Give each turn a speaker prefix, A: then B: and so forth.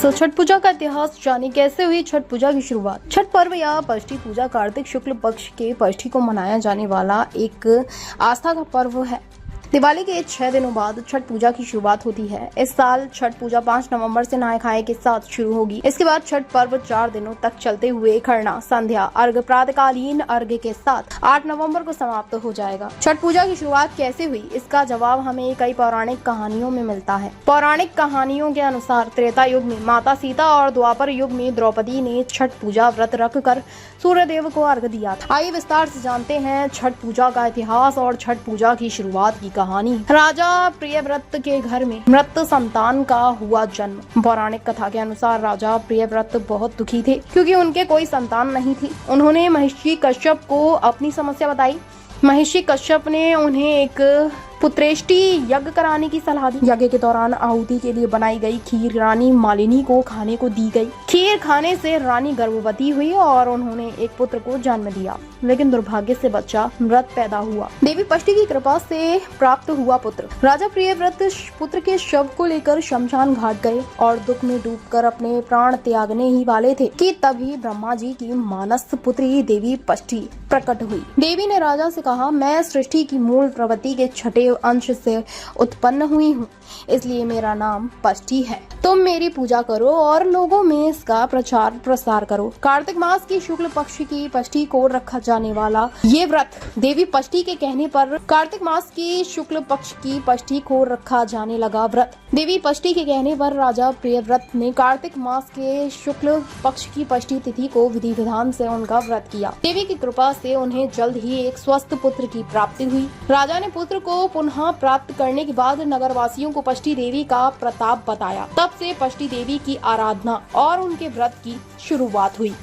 A: तो छठ पूजा का इतिहास जाने कैसे हुई छठ पूजा की शुरुआत। छठ पर्व या पष्ठी पूजा कार्तिक शुक्ल पक्ष के पष्ठी को मनाया जाने वाला एक आस्था का पर्व है। दिवाली के 6 दिनों बाद छठ पूजा की शुरुआत होती है। इस साल छठ पूजा 5 नवंबर से नहाय खाए के साथ शुरू होगी। इसके बाद छठ पर्व 4 दिनों तक चलते हुए खरना, संध्या, अर्घ, प्रातःकालीन अर्घ के साथ 8 नवंबर को समाप्त हो जाएगा। छठ पूजा की शुरुआत कैसे हुई, इसका जवाब हमें कई पौराणिक कहानियों में मिलता है। पौराणिक कहानियों के अनुसार त्रेता युग में माता सीता और द्वापर युग में द्रौपदी ने छठ पूजा व्रत रख कर सूर्य देव को अर्घ दिया था। आइए विस्तार से जानते हैं छठ पूजा का इतिहास और छठ पूजा की शुरुआत की कहानी। राजा प्रियव्रत के घर में मृत संतान का हुआ जन्म। पौराणिक कथा के अनुसार राजा प्रियव्रत बहुत दुखी थे क्योंकि उनके कोई संतान नहीं थी। उन्होंने महर्षि कश्यप को अपनी समस्या बताई। महर्षि कश्यप ने उन्हें एक पुत्रेष्टि यज्ञ कराने की सलाह दी। यज्ञ के दौरान आहुति के लिए बनाई गई खीर रानी मालिनी को खाने को दी गई। खीर खाने से रानी गर्भवती हुई और उन्होंने एक पुत्र को जन्म दिया, लेकिन दुर्भाग्य से बच्चा मृत पैदा हुआ। देवी पष्ठी की कृपा से प्राप्त हुआ पुत्र। राजा प्रियव्रत पुत्र के शव को लेकर शमशान घाट गए और दुख में डूबकर अपने प्राण त्यागने ही वाले थे कि तभी ब्रह्मा जी की मानस पुत्री देवी पष्ठी प्रकट हुई। देवी ने राजा से कहा, मैं सृष्टि की मूल प्रवृत्ति के छठे अंश से उत्पन्न हुई हूँ, इसलिए मेरा नाम पष्ठी है। तुम मेरी पूजा करो और लोगों में इसका प्रचार प्रसार करो। कार्तिक मास की शुक्ल पक्ष की पष्ठी को रखा जाने वाला ये व्रत देवी पष्ठी के कहने पर कार्तिक मास की शुक्ल पक्ष की पष्ठी को रखा जाने लगा व्रत। देवी पष्ठी के कहने पर राजा प्रियव्रत ने कार्तिक मास के शुक्ल पक्ष की पष्ठी तिथि को विधि विधान से उनका व्रत किया। देवी की कृपा से उन्हें जल्द ही एक स्वस्थ पुत्र की प्राप्ति हुई। राजा ने पुत्र को पुनः प्राप्त करने के बाद नगरवासियों को पष्ठी देवी का प्रताप बताया। तब से पष्ठी देवी की आराधना और उनके व्रत की शुरुआत हुई।